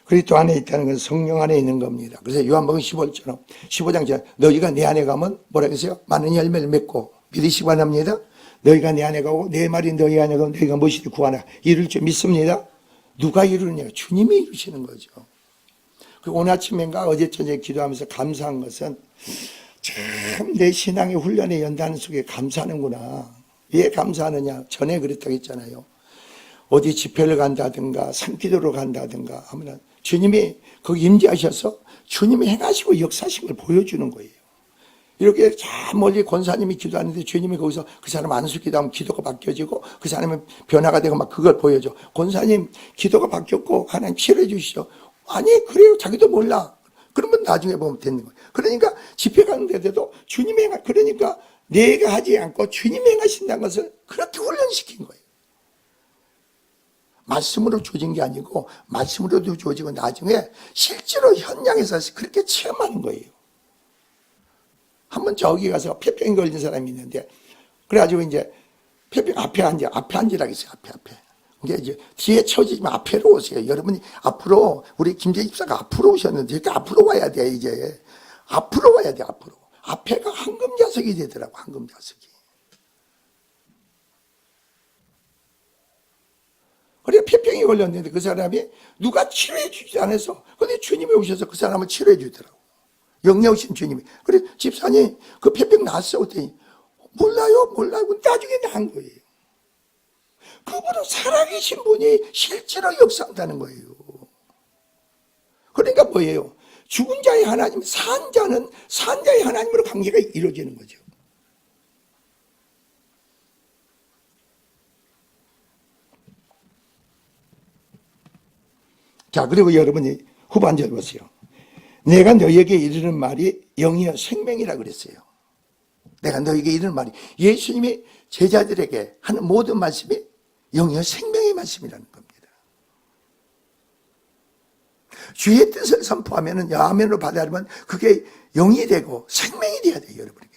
그리스도 안에 있다는 건 성령 안에 있는 겁니다. 그래서 요한복음 15장 너희가 내 안에 가면 뭐라 그랬어요? 많은 열매를 맺고 믿으시기 바랍니다. 너희가 내 안에 가고 내 말이 너희 안에 가면 너희가 무엇이든 구하나 이룰 줄 믿습니다. 누가 이루느냐? 주님이 이루시는 거죠. 그리고 오늘 아침인가 어제 저녁에 기도하면서 감사한 것은 참 내 신앙의 훈련의 연단 속에 감사하는구나. 왜 감사하느냐? 전에 그랬다고 했잖아요. 어디 집회를 간다든가 산기도로 간다든가 하면 주님이 거기 임재하셔서 주님이 행하시고 역사하신 걸 보여주는 거예요. 이렇게 저 멀리 권사님이 기도하는데 주님이 거기서 그 사람 안수 기도하면 기도가 바뀌어지고 그 사람의 변화가 되고 막 그걸 보여줘. 권사님 기도가 바뀌었고 하나님 치료해 주시죠. 아니 그래요. 자기도 몰라. 그러면 나중에 보면 되는 거예요. 그러니까 집회 가는 데도 주님이 그러니까 내가 하지 않고 주님이 행하신다는 것을 그렇게 훈련시킨 거예요. 말씀으로 주어진 게 아니고 말씀으로도 주어지고 나중에 실제로 현장에서 그렇게 체험하는 거예요. 한번 저기 가서 폐병이 걸린 사람이 있는데 그래가지고 이제 폐병 앞에 앉으라고 했어요. 앞에. 이게 이제 뒤에 처지지만 앞으로 오세요. 여러분이 앞으로 우리 김재 집사가 앞으로 오셨는데 이렇게 앞으로 와야 돼. 이제 앞으로 와야 돼. 앞으로. 앞에가 황금자석이 되더라고. 황금자석이. 그래 폐병이 걸렸는데 그 사람이 누가 치료해 주지 않아서 근데 주님이 오셔서 그 사람을 치료해 주더라고. 영영신 주님이. 그래 집사님 그 폐병 났어. 그랬더니 몰라요. 나중에 나은 거예요. 그분은 살아계신 분이 실제로 역사한다는 거예요. 그러니까 뭐예요? 죽은 자의 하나님, 산 자의 하나님으로 관계가 이루어지는 거죠. 자, 그리고 여러분이 후반절 보세요. 내가 너희에게 이르는 말이 영이여 생명이라 그랬어요. 내가 너희에게 이르는 말이 예수님이 제자들에게 하는 모든 말씀이 영이여 생명의 말씀이라는 겁니다. 주의 뜻을 선포하면 아멘으로 받아들이면 그게 영이 되고 생명이 돼야 돼요. 여러분에게.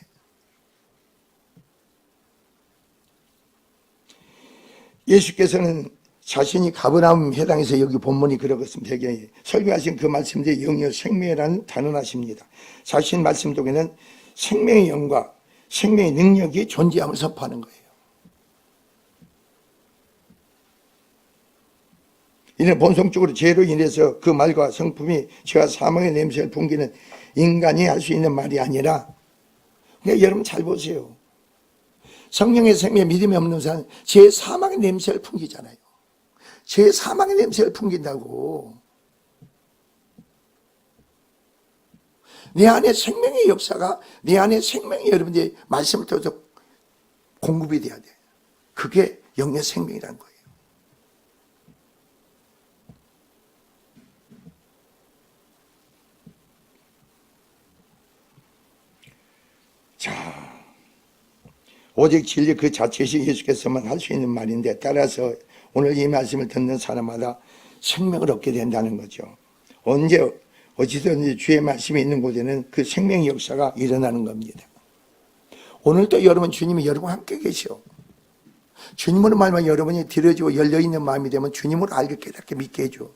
예수께서는 자신이 가버나움 해당해서 여기 본문이 그러겠습니다. 배경이 설교하신 그 말씀들이 영이요 생명이라는 단언하십니다. 자신 말씀 속에는 생명의 영과 생명의 능력이 존재함을 선포하는 거예요. 이는 본성적으로 죄로 인해서 그 말과 성품이 죄와 사망의 냄새를 풍기는 인간이 할 수 있는 말이 아니라, 그러니까 여러분 잘 보세요. 성령의 생명에 믿음이 없는 사람은 죄 사망의 냄새를 풍기잖아요. 죄 사망의 냄새를 풍긴다고. 내 안에 생명의 역사가, 내 안에 생명이 여러분들이 말씀을 통해서 공급이 돼야 돼. 그게 영의 생명이라는 거예요. 자, 오직 진리 그 자체이신 예수께서만 할 수 있는 말인데, 따라서 오늘 이 말씀을 듣는 사람마다 생명을 얻게 된다는 거죠. 언제 어디든지 주의 말씀이 있는 곳에는 그 생명의 역사가 일어나는 겁니다. 오늘도 여러분, 주님이 여러분 함께 계셔. 주님으로 말하면 여러분이 들어지고 열려있는 마음이 되면 주님으로 알게 깨닫게 믿게 해줘.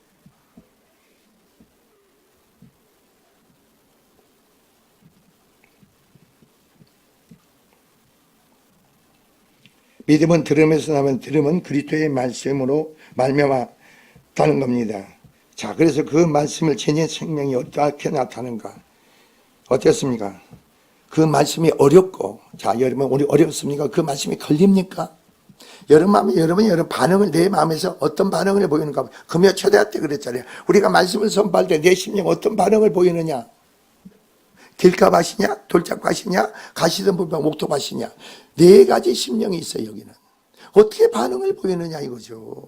믿음은 들음에서 나면 들음은 그리스도의 말씀으로 말미암았다는 겁니다. 자, 그래서 그 말씀을 지닌 생명이 어떻게 나타나는가? 어떻습니까? 그 말씀이 어렵고, 자, 여러분, 우리 어렵습니까? 그 말씀이 걸립니까? 여러분 마음에, 여러분 반응을, 내 마음에서 어떤 반응을 보이는가? 금요 초대할 때 그랬잖아요. 우리가 말씀을 선포할 때 내 심령 어떤 반응을 보이느냐? 길가밭이냐, 돌짝밭이냐, 가시던 불방 목토밭이냐, 네 가지 심령이 있어요. 여기는 어떻게 반응을 보이느냐 이거죠.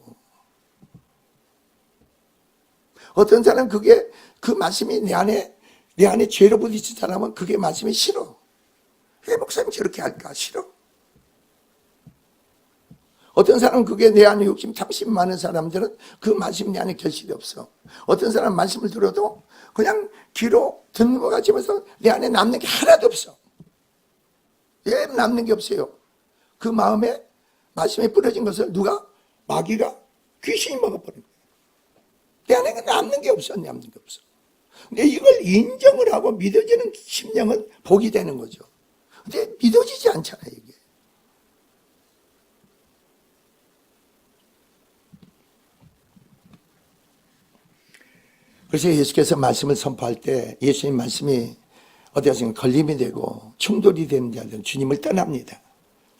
어떤 사람은 그게, 그 말씀이 내 안에 죄로 부딪힌 사람은 그게 말씀이 싫어. 왜 목사님 저렇게 할까? 싫어. 어떤 사람은 그게 내 안에 욕심, 탐심 많은 사람들은 그 말씀이 내 안에 결실이 없어. 어떤 사람은 말씀을 들어도 그냥 귀로 듣는 것 같으면서 내 안에 남는 게 하나도 없어. 왜 남는 게 없어요? 그 마음에 말씀이 뿌려진 것을 누가? 마귀가, 귀신이 먹어버린 거예요. 내 안에 남는 게 없어. 남는 게 없어. 근데 이걸 인정을 하고 믿어지는 심령은 복이 되는 거죠. 근데 믿어지지 않잖아요, 이게. 그래서 예수께서 말씀을 선포할 때 예수님 말씀이 어디서 걸림이 되고 충돌이 되는 자들은 주님을 떠납니다.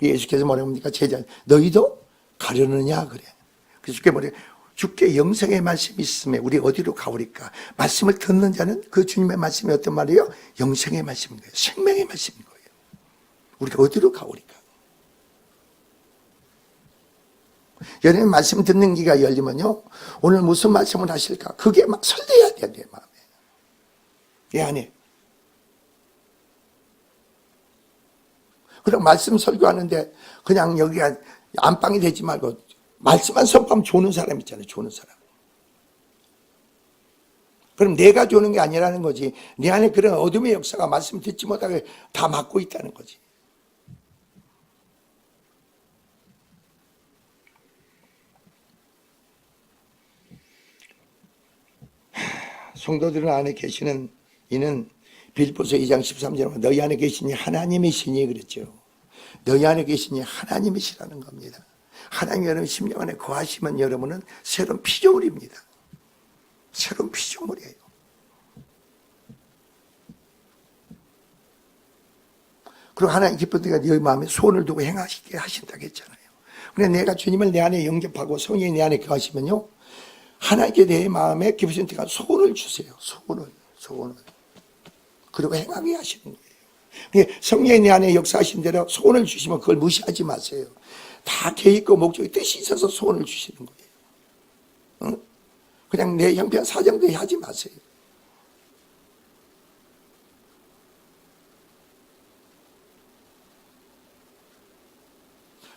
예수께서 뭐라고 합니까? 제자, 너희도 가려느냐? 그래. 그래서 주께 뭐래? 주께 영생의 말씀이 있으면 우리 어디로 가오리까? 말씀을 듣는 자는 그 주님의 말씀이 어떤 말이에요? 영생의 말씀인 거예요. 생명의 말씀인 거예요. 우리가 어디로 가오리까? 여러분 말씀 듣는 귀가 열리면요, 오늘 무슨 말씀을 하실까? 그게 막 설레야 돼, 내 마음에. 내 안에. 그럼 말씀 설교하는데 그냥 여기가 안방이 되지 말고 말씀만 선포하면 조는 사람 있잖아요. 조는 사람. 그럼 내가 조는 게 아니라는 거지. 내 안에 그런 어둠의 역사가 말씀 듣지 못하게 다 막고 있다는 거지. 성도들 안에 계시는 이는 빌립보서 2장 13절에 너희 안에 계시니 하나님이시니 그랬죠. 너희 안에 계시니 하나님이시라는 겁니다. 하나님 여러분 심령 안에 거하시면 여러분은 새로운 피조물입니다. 새로운 피조물이에요. 그리고 하나님 기쁜 데가 너희 마음에 소원을 두고 행하시게 하신다고 했잖아요. 근데 내가 주님을 내 안에 영접하고 성령이 내 안에 거하시면요, 하나님께 내 마음에 기쁘신 데가 소원을 주세요. 소원을. 그리고 행하게 하시는 거예요. 성령이 내 안에 역사하신 대로 소원을 주시면 그걸 무시하지 마세요. 다 계획과 목적이 뜻이 있어서 소원을 주시는 거예요. 응? 그냥 내 형편 사정대로 하지 마세요.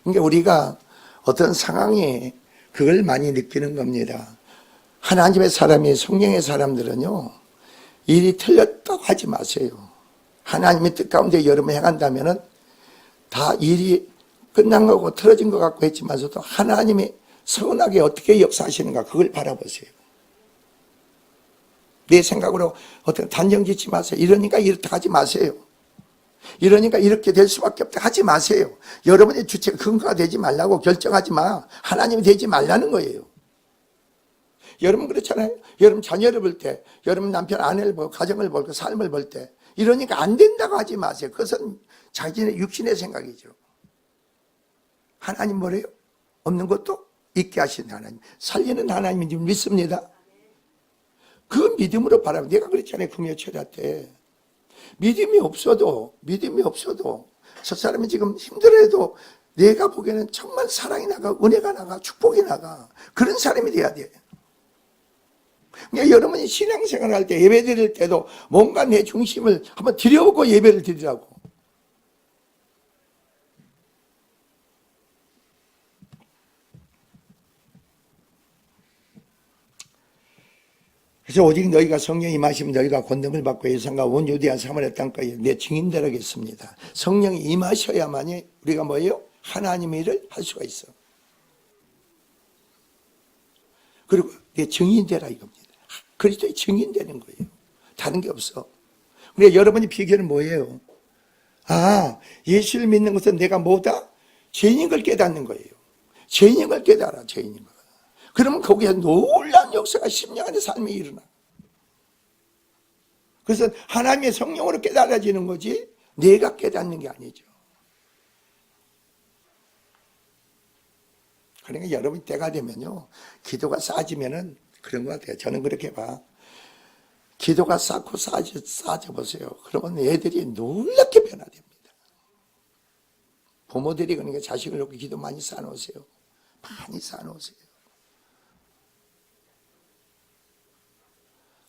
그러니까 우리가 어떤 상황에 그걸 많이 느끼는 겁니다. 하나님의 사람이, 성령의 사람들은요, 일이 틀렸다고 하지 마세요. 하나님의 뜻 가운데 여러분 행한다면은 다 일이 끝난 거고 틀어진 것 같고 했지만서도 하나님이 선하게 어떻게 역사하시는가 그걸 바라보세요. 내 생각으로 어떻게 단정 짓지 마세요. 이러니까 이렇게 하지 마세요. 이러니까 이렇게 될 수밖에 없다 하지 마세요. 여러분의 주체가 근거가 되지 말라고 결정하지 마. 하나님이 되지 말라는 거예요. 여러분 그렇잖아요. 여러분 자녀를 볼 때, 여러분 남편 아내를 보고 가정을 보고 삶을 볼 때 이러니까 안 된다고 하지 마세요. 그것은 자신의 육신의 생각이죠. 하나님 뭐래요? 없는 것도 있게 하시는 하나님, 살리는 하나님인 줄 믿습니다. 그 믿음으로 바라보면, 내가 그랬잖아요. 금요철야 때 믿음이 없어도 저 사람이 지금 힘들어해도 내가 보기에는 정말 사랑이 나가, 은혜가 나가, 축복이 나가, 그런 사람이 돼야 돼. 그러니까 여러분이 신앙생활을 할 때, 예배 드릴 때도 뭔가 내 중심을 한번 들여보고 예배를 드리라고. 그래서 오직 너희가 성령이 임하시면 너희가 권능을 받고 예상과 온 유대한 사마리아 땅까지 내 증인 되라겠습니다. 성령이 임하셔야만이 우리가 뭐예요? 하나님의 일을 할 수가 있어. 그리고 내 증인 되라 이겁니다. 그리스도의 증인 되는 거예요. 다른 게 없어. 근데 여러분이 비결은 뭐예요? 예수를 믿는 것은 내가 뭐다? 죄인인 걸 깨닫는 거예요. 죄인인 걸 깨달아, 죄인인 걸. 그러면 거기에 놀라운 역사가 10년간의 삶에 일어나. 그래서 하나님의 성령으로 깨달아지는 거지 내가 깨닫는 게 아니죠. 그러니까 여러분이 때가 되면요, 기도가 쌓아지면은 그런 것 같아요. 저는 그렇게 봐. 기도가 쌓고 쌓아져 보세요. 그러면 애들이 놀랍게 변화됩니다. 부모들이 그러니까 자식을 놓고 기도 많이 쌓아놓으세요. 많이 쌓아놓으세요.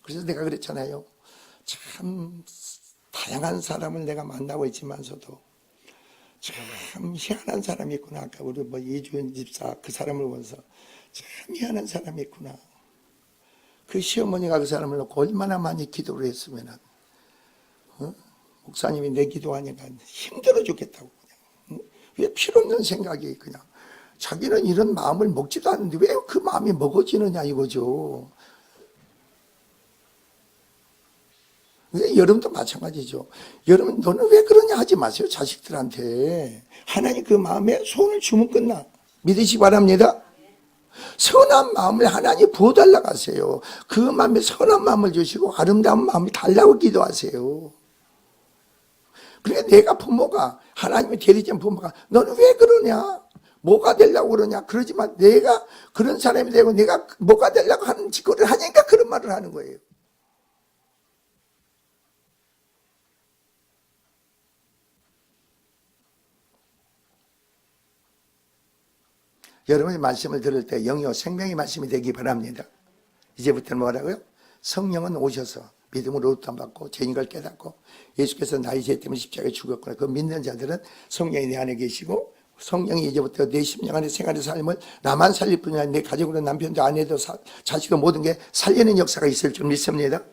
그래서 내가 그랬잖아요. 참 다양한 사람을 내가 만나고 있지만서도 참 희한한 사람이 있구나. 아까 우리 이주연 집사 그 사람을 보면서 참 희한한 사람이 있구나. 그 시어머니가 그 사람을 놓고 얼마나 많이 기도를 했으면은, 목사님이 내 기도하니까 힘들어 죽겠다고 그냥. 왜 필요 없는 생각이 그냥. 자기는 이런 마음을 먹지도 않는데 왜 그 마음이 먹어지느냐 이거죠. 여러분도 마찬가지죠. 여러분 너는 왜 그러냐 하지 마세요. 자식들한테. 하나님 그 마음에 손을 주면 끝나. 믿으시기 바랍니다. 선한 마음을 하나님 부어달라고 하세요. 그 마음에 선한 마음을 주시고 아름다운 마음을 달라고 기도하세요. 그러니까 내가 부모가, 하나님의 대리자 부모가 너는 왜 그러냐, 뭐가 되려고 그러냐, 그러지만 내가 그런 사람이 되고 내가 뭐가 되려고 하는 짓거리를 하니까 그런 말을 하는 거예요. 여러분이 말씀을 들을 때 영이요 생명의 말씀이 되기 바랍니다. 이제부터는 뭐라고요? 성령은 오셔서 믿음으로 의롭다함 받고 죄인걸 깨닫고 예수께서 나의 죄 때문에 십자가에 죽었구나. 그 믿는 자들은 성령이 내 안에 계시고 성령이 이제부터 내 심령 안에 생활의 삶을 나만 살릴 뿐이 아니라 내 가족으로 남편도 아내도 자식도 모든 게 살리는 역사가 있을 줄 믿습니다.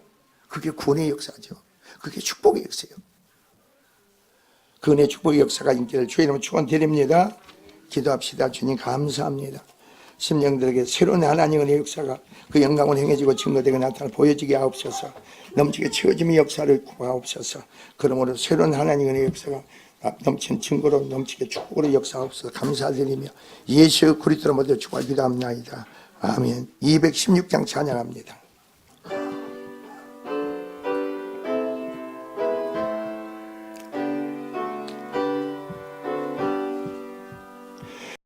그게 구원의 역사죠. 그게 축복의 역사예요. 그 은혜 축복의 역사가 있기를 주의 이름으로 축원드립니다. 기도합시다. 주님 감사합니다. 심령들에게 새로운 하나님의 역사가 그 영광을 행해지고 증거되고 나타나 보여지게 하옵소서. 넘치게 채워짐의 역사를 구하옵소서. 그러므로 새로운 하나님의 역사가 넘치는 증거로 넘치게 축복으로 역사하옵소서. 감사드리며 예수 그리스도로 모두 축복을 기도합니다. 아멘. 216장 찬양합니다.